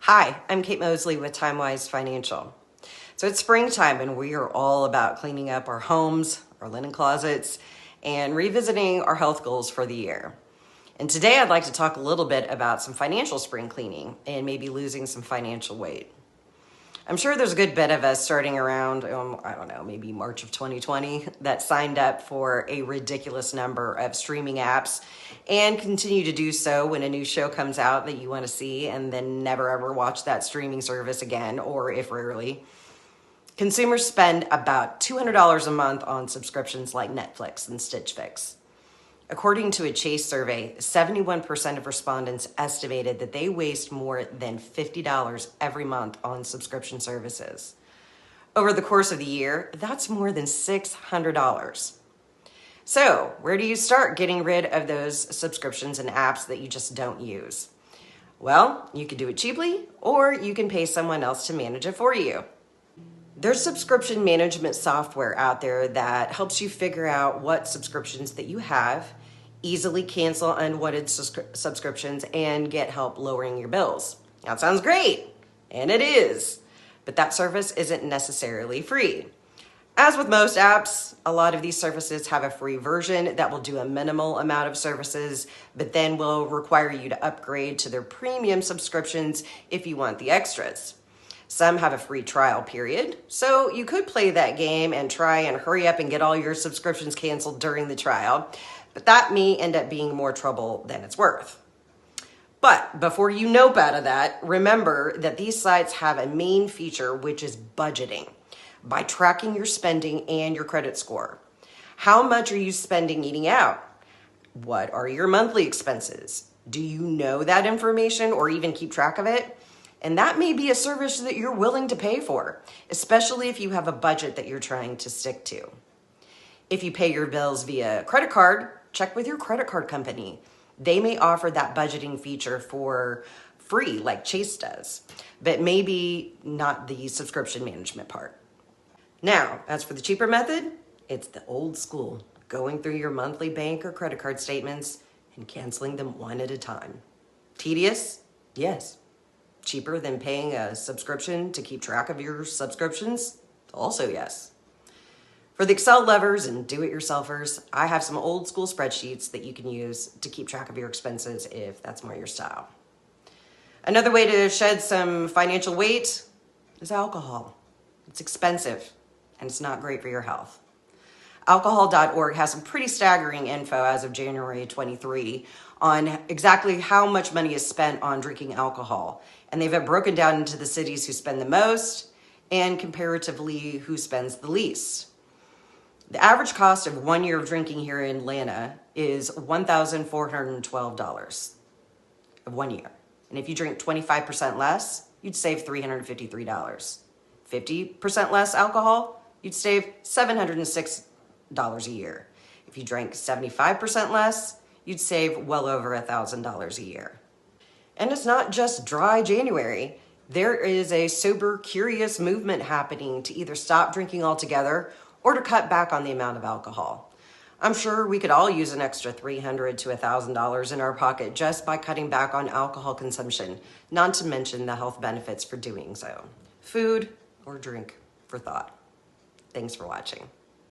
Hi, I'm Kate Mosley with TimeWise Financial. So it's springtime and we are all about cleaning up our homes, our linen closets, and revisiting our health goals for the year. And today I'd like to talk a little bit about some financial spring cleaning and maybe losing some financial weight. I'm sure there's a good bit of us starting around, I don't know, maybe March of 2020 that signed up for a ridiculous number of streaming apps and continue to do so when a new show comes out that you want to see and then never ever watch that streaming service again, or if rarely. Consumers spend about $200 a month on subscriptions like Netflix and Stitch Fix. According to a Chase survey, 71% of respondents estimated that they waste more than $50 every month on subscription services. Over the course of the year, that's more than $600. So, where do you start getting rid of those subscriptions and apps that you just don't use? Well, you can do it cheaply, or you can pay someone else to manage it for you. There's subscription management software out there that helps you figure out what subscriptions that you have, easily cancel unwanted subscriptions, and get help lowering your bills. That sounds great, and it is, but that service isn't necessarily free. As with most apps, a lot of these services have a free version that will do a minimal amount of services, but then will require you to upgrade to their premium subscriptions if you want the extras. Some have a free trial period, so you could play that game and try and hurry up and get all your subscriptions canceled during the trial, but that may end up being more trouble than it's worth. But before you nope out of that, remember that these sites have a main feature, which is budgeting, by tracking your spending and your credit score. How much are you spending eating out? What are your monthly expenses? Do you know that information or even keep track of it? And that may be a service that you're willing to pay for, especially if you have a budget that you're trying to stick to. If you pay your bills via credit card, check with your credit card company. They may offer that budgeting feature for free like Chase does, but maybe not the subscription management part. Now, as for the cheaper method, it's the old school, going through your monthly bank or credit card statements and canceling them one at a time. Tedious? Yes. Cheaper than paying a subscription to keep track of your subscriptions? Also yes. For the Excel lovers and do-it-yourselfers, I have some old school spreadsheets that you can use to keep track of your expenses if that's more your style. Another way to shed some financial weight is alcohol. It's expensive and it's not great for your health. Alcohol.org has some pretty staggering info as of January 23 on exactly how much money is spent on drinking alcohol. And they've broken down into the cities who spend the most and comparatively who spends the least. The average cost of 1 year of drinking here in Atlanta is $1,412 of 1 year. And if you drink 25% less, you'd save $353. 50% less alcohol, you'd save $706 a year. If you drank 75% less, you'd save well over $1,000 a year. And it's not just dry January. There is a sober, curious movement happening to either stop drinking altogether or to cut back on the amount of alcohol. I'm sure we could all use an extra $300 to $1,000 in our pocket just by cutting back on alcohol consumption, not to mention the health benefits for doing so. Food or drink for thought. Thanks for watching.